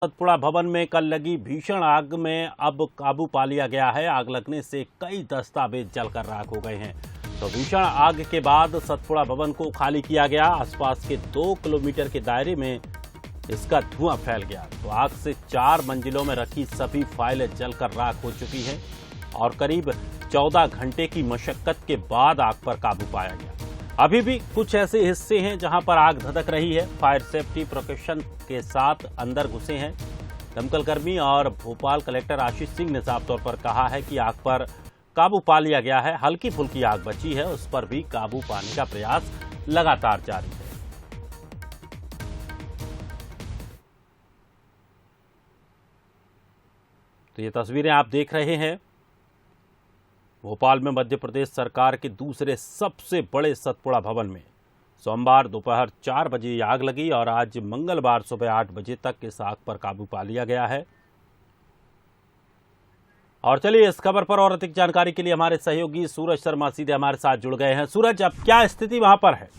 सतपुड़ा भवन में कल लगी भीषण आग में अब काबू पा लिया गया है। आग लगने से कई दस्तावेज जलकर राख हो गए हैं। तो भीषण आग के बाद सतपुड़ा भवन को खाली किया गया। आसपास के 2 किलोमीटर के दायरे में इसका धुआं फैल गया। तो आग से 4 मंजिलों में रखी सभी फाइलें जलकर राख हो चुकी हैं और करीब 14 घंटे की मशक्कत के बाद आग पर काबू पाया गया। अभी भी कुछ ऐसे हिस्से हैं जहां पर आग धधक रही है। फायर सेफ्टी प्रिकॉशन के साथ अंदर घुसे हैं दमकल कर्मी और भोपाल कलेक्टर आशीष सिंह ने साफ तौर पर कहा है कि आग पर काबू पा लिया गया है। हल्की फुल्की आग बची है, उस पर भी काबू पाने का प्रयास लगातार जारी है। तो ये तस्वीरें आप देख रहे हैं भोपाल में मध्य प्रदेश सरकार के दूसरे सबसे बड़े सतपुड़ा भवन में सोमवार दोपहर 4 बजे आग लगी और आज मंगलवार सुबह 8 बजे तक इस आग पर काबू पा लिया गया है। और चलिए इस खबर पर और अधिक जानकारी के लिए हमारे सहयोगी सूरज शर्मा सीधे हमारे साथ जुड़ गए हैं। सूरज, अब क्या स्थिति वहां पर है?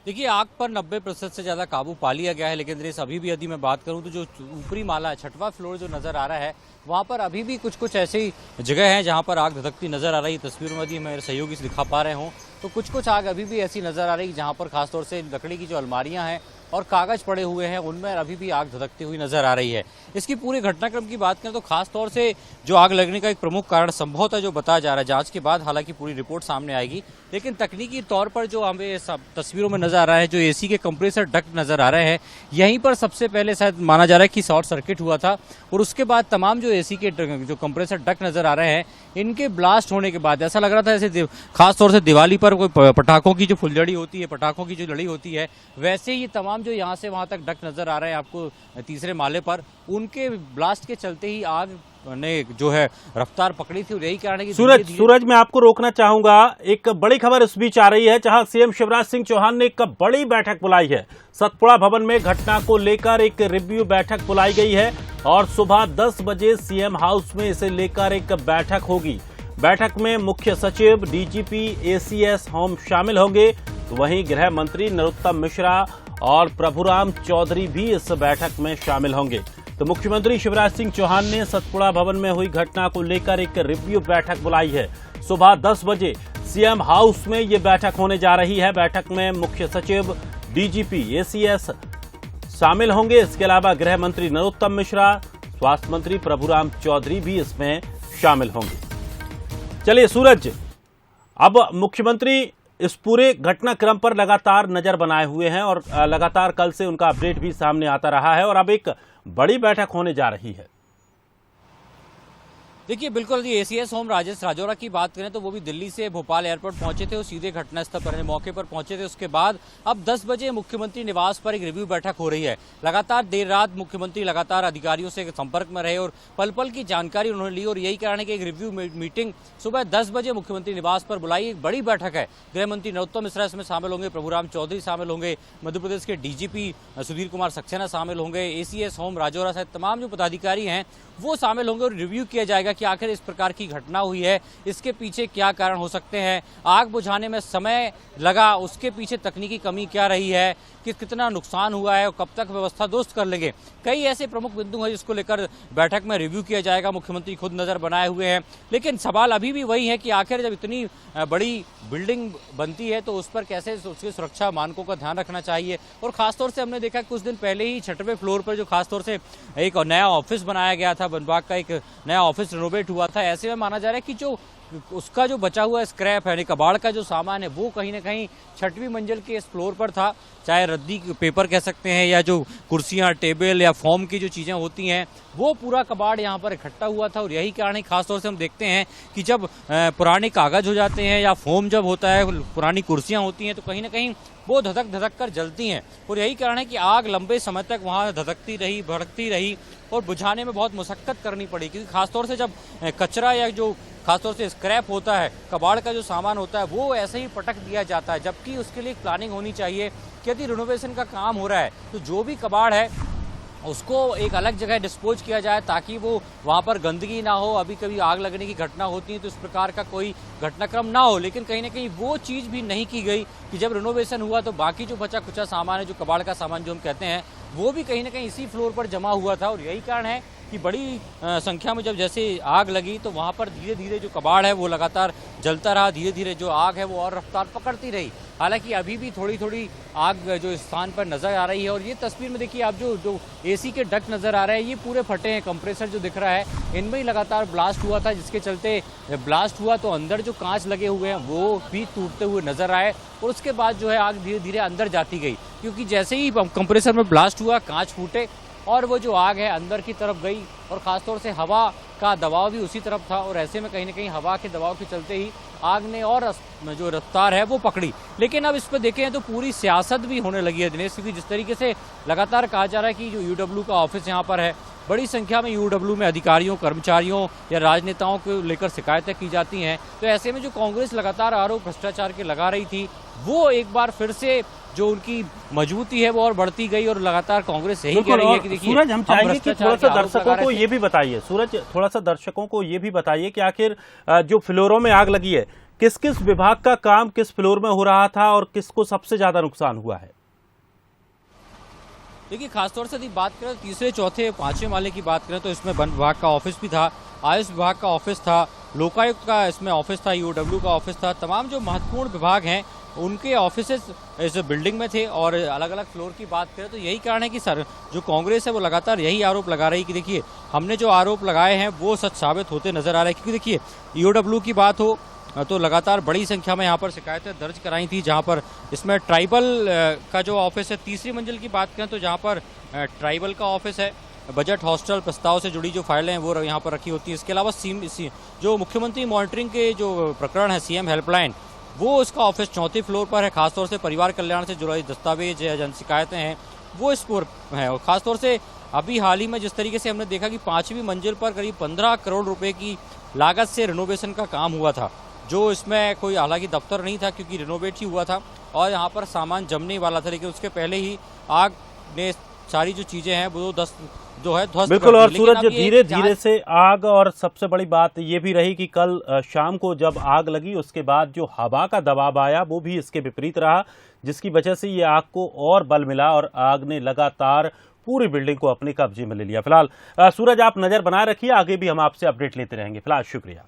देखिए, आग पर 90% से ज़्यादा काबू पा लिया गया है, लेकिन अभी भी यदि मैं बात करूं तो जो ऊपरी माला 6वां फ्लोर जो नज़र आ रहा है वहां पर अभी भी कुछ ऐसी जगह हैं जहां पर आग धधकती नज़र आ रही है। तस्वीरों में यदि मेरे सहयोगी से दिखा पा रहे हों तो कुछ आग अभी भी ऐसी नज़र आ रही है जहां पर खासतौर से लकड़ी की जो अलमारियां हैं और कागज पड़े हुए हैं उनमें अभी भी आग धधकती हुई नजर आ रही है। इसकी पूरी घटनाक्रम की बात करें तो खासतौर से जो आग लगने का एक प्रमुख कारण संभवतः जो बताया जा रहा है, जांच के बाद हालांकि पूरी रिपोर्ट सामने आएगी, लेकिन तकनीकी तौर पर जो हमें सब तस्वीरों में नजर आ रहा है, जो एसी के कंप्रेसर डक्ट नजर आ रहे हैं, यहीं पर सबसे पहले शायद माना जा रहा है कि शॉर्ट सर्किट हुआ था और उसके बाद तमाम जो एसी के जो कंप्रेसर डक्ट नजर आ रहे हैं इनके ब्लास्ट होने के बाद ऐसा लग रहा था जैसे खासतौर से दिवाली पर कोई पटाखों की जो फुलझड़ी होती है, पटाखों की जो लड़ी होती है, वैसे ही तमाम जो यहाँ से वहां तक डक्ट नजर आ रहे हैं आपको तीसरे माले पर, उनके ब्लास्ट के चलते ही आग ने जो है रफ्तार पकड़ी थी और यही कारण है कि सूरज मैं आपको रोकना चाहूंगा। एक बड़ी खबर इस बीच आ रही है जहां सीएम शिवराज सिंह चौहान ने एक बड़ी बैठक बुलाई है। सतपुड़ा भवन में घटना को लेकर एक रिव्यू बैठक बुलाई गई है और सुबह 10 बजे सीएम हाउस में इसे लेकर एक बैठक होगी। बैठक में मुख्य सचिव, डीजीपी, एसीएस होम शामिल होंगे। तो वहीं गृह मंत्री नरोत्तम मिश्रा और प्रभुराम चौधरी भी इस बैठक में शामिल होंगे। तो मुख्यमंत्री शिवराज सिंह चौहान ने सतपुड़ा भवन में हुई घटना को लेकर एक रिव्यू बैठक बुलाई है। सुबह 10 बजे सीएम हाउस में ये बैठक होने जा रही है। बैठक में मुख्य सचिव, डीजीपी, एसीएस शामिल होंगे। इसके अलावा गृह मंत्री नरोत्तम मिश्रा, स्वास्थ्य मंत्री प्रभुराम चौधरी भी इसमें शामिल होंगे। चलिए सूरज, अब मुख्यमंत्री इस पूरे घटनाक्रम पर लगातार नजर बनाए हुए हैं और लगातार कल से उनका अपडेट भी सामने आता रहा है और अब एक बड़ी बैठक होने जा रही है। देखिए, बिल्कुल एसीएस होम राजेश राजौरा की बात करें तो वो भी दिल्ली से भोपाल एयरपोर्ट पहुंचे थे और सीधे घटनास्थल पर मौके पर पहुंचे थे। उसके बाद अब 10 बजे मुख्यमंत्री निवास पर एक रिव्यू बैठक हो रही है। लगातार देर रात मुख्यमंत्री लगातार अधिकारियों से संपर्क में रहे और पल पल की जानकारी उन्होंने ली और यही कारण है कि एक रिव्यू मीटिंग सुबह 10 बजे मुख्यमंत्री निवास पर बुलाई। एक बड़ी बैठक है। गृह मंत्री नरोत्तम मिश्रा इसमें शामिल होंगे, प्रभुराम चौधरी शामिल होंगे, मध्य प्रदेश के डीजीपी सुधीर कुमार सक्सेना शामिल होंगे, एसीएस होम राजौरा सहित तमाम जो पदाधिकारी हैं वो शामिल होंगे और रिव्यू किया जाएगा कि आखिर इस प्रकार की घटना हुई है, इसके पीछे क्या कारण हो सकते हैं, आग बुझाने में समय लगा, उसके पीछे तकनीकी कमी क्या रही है, कि कितना नुकसान हुआ है और कब तक व्यवस्था दुरुस्त कर लेंगे। कई ऐसे प्रमुख बिंदु हैं जिसको लेकर बैठक में रिव्यू किया जाएगा। मुख्यमंत्री खुद नजर बनाए हुए हैं, लेकिन सवाल अभी भी वही है कि आखिर जब इतनी बड़ी बिल्डिंग बनती है तो उस पर कैसे उसके सुरक्षा मानकों का ध्यान रखना चाहिए। और खासतौर से हमने देखा कुछ दिन पहले ही 6वें फ्लोर पर जो खासतौर से एक नया ऑफिस बनाया गया था, वन विभाग का एक नया ऑफिस रिनोवेट हुआ था। ऐसे में माना जा रहा है कि जो उसका जो बचा हुआ स्क्रैप है, कबाड़ का जो सामान है, वो कहीं ना कहीं 6वीं मंजिल के इस फ्लोर पर था। चाहे रद्दी पेपर कह सकते हैं या जो कुर्सियां, टेबल या फॉर्म की जो चीज़ें होती हैं, वो पूरा कबाड़ यहाँ पर इकट्ठा हुआ था और यही कारण है खासतौर से हम देखते हैं कि जब पुराने कागज हो जाते हैं या फोम जब होता है, पुरानी कुर्सियाँ होती हैं तो कहीं ना कहीं वो धधक कर जलती हैं और यही कारण है कि आग लंबे समय तक वहाँ धधकती रही, भड़कती रही और बुझाने में बहुत मुशक्कत करनी पड़ी। क्योंकि खासतौर से जब कचरा या जो खासतौर से स्क्रैप होता है, कबाड़ का जो सामान होता है, वो ऐसे ही पटक दिया जाता है, जबकि उसके लिए प्लानिंग होनी चाहिए कि यदि रिनोवेशन का काम हो रहा है तो जो भी कबाड़ है उसको एक अलग जगह डिस्पोज किया जाए ताकि वो वहाँ पर गंदगी ना हो। अभी कभी आग लगने की घटना होती है तो इस प्रकार का कोई घटनाक्रम ना हो, लेकिन कहीं ना कहीं वो चीज़ भी नहीं की गई कि जब रिनोवेशन हुआ तो बाकी जो बचा कुचा सामान है, जो कबाड़ का सामान जो हम कहते हैं, वो भी कहीं ना कहीं इसी फ्लोर पर जमा हुआ था। और यही कारण है कि बड़ी संख्या में जब जैसे आग लगी तो वहां पर धीरे धीरे जो कबाड़ है वो लगातार जलता रहा, धीरे धीरे जो आग है वो और रफ्तार पकड़ती रही। हालांकि अभी भी थोड़ी थोड़ी आग जो इस स्थान पर नजर आ रही है। और ये तस्वीर में देखिए आप जो एसी के डक्ट नजर आ रहे हैं ये पूरे फटे हैं। कंप्रेसर जो दिख रहा है इनमें ही लगातार ब्लास्ट हुआ था, जिसके चलते ब्लास्ट हुआ तो अंदर जो कांच लगे हुए हैं वो भी टूटते हुए नजर आए। और उसके बाद जो है आग धीरे धीरे अंदर जाती गई, क्योंकि जैसे ही कंप्रेसर में ब्लास्ट हुआ कांच फूटे और वो जो आग है अंदर की तरफ गई। और खासतौर से हवा का दबाव भी उसी तरफ था और ऐसे में कहीं ना कहीं हवा के दबाव के चलते ही आग ने और जो रफ्तार है वो पकड़ी। लेकिन अब इस पर देखें तो पूरी सियासत भी होने लगी है दिनेश, क्योंकि जिस तरीके से लगातार कहा जा रहा है कि जो यूडब्ल्यू का ऑफिस यहाँ पर है, बड़ी संख्या में यूडब्ल्यू में अधिकारियों, कर्मचारियों या राजनेताओं को लेकर शिकायतें की जाती हैं। तो ऐसे में जो कांग्रेस लगातार आरोप भ्रष्टाचार के लगा रही थी वो एक बार फिर से जो उनकी मजबूती है वो और बढ़ती गई। और लगातार कांग्रेस यही कह रही है कि देखिए सूरज, हम चाहेंगे कि थोड़ा सा दर्शकों को ये भी बताइए, सूरज थोड़ा सा दर्शकों को ये भी बताइए कि आखिर जो फ्लोरों में आग लगी है किस किस विभाग का काम किस फ्लोर में हो रहा था और किसको सबसे ज्यादा नुकसान हुआ है। देखिए खासतौर से यदि बात करें तीसरे, चौथे, पांचवें माले की बात करें तो इसमें वन विभाग का ऑफिस भी था, आयुष विभाग का ऑफिस था, लोकायुक्त का इसमें ऑफिस था, यूडब्ल्यू का ऑफिस था। तमाम जो महत्वपूर्ण विभाग हैं उनके ऑफिसेस इस बिल्डिंग में थे। और अलग अलग फ्लोर की बात करें तो यही कारण है कि सर जो कांग्रेस है वो लगातार यही आरोप लगा रही है कि देखिए हमने जो आरोप लगाए हैं वो सच साबित होते नजर आ रहे हैं। क्योंकि देखिए यूडब्ल्यू की बात हो तो लगातार बड़ी संख्या में यहाँ पर शिकायतें दर्ज कराई थी, जहाँ पर इसमें ट्राइबल का जो ऑफिस है, तीसरी मंजिल की बात करें तो जहाँ पर ट्राइबल का ऑफिस है, बजट हॉस्टल प्रस्ताव से जुड़ी जो फाइलें हैं वो यहाँ पर रखी होती है। इसके अलावा जो मुख्यमंत्री मॉनिटरिंग के जो प्रकरण है सीएम हेल्पलाइन, वो उसका ऑफिस चौथे फ्लोर पर है। खासतौर से परिवार कल्याण से जुड़ी दस्तावेज या जन शिकायतें हैं वो इस फ्लोर है। और खासतौर से अभी हाल ही में जिस तरीके से हमने देखा कि 5वीं मंजिल पर करीब 15 करोड़ रुपए की लागत से रिनोवेशन का काम हुआ था, जो इसमें कोई हालांकि दफ्तर नहीं था क्योंकि रिनोवेट ही हुआ था और यहाँ पर सामान जमने वाला था। लेकिन उसके पहले ही आग ने सारी जो चीजें हैं वो ध्वस्त बिल्कुल। और सूरज धीरे धीरे से आग, और सबसे बड़ी बात ये भी रही कि कल शाम को जब आग लगी उसके बाद जो हवा का दबाव आया वो भी इसके विपरीत रहा, जिसकी वजह से ये आग को और बल मिला और आग ने लगातार पूरी बिल्डिंग को अपने कब्जे में ले लिया। फिलहाल सूरज आप नजर बनाए रखिए, आगे भी हम आपसे अपडेट लेते रहेंगे। फिलहाल शुक्रिया।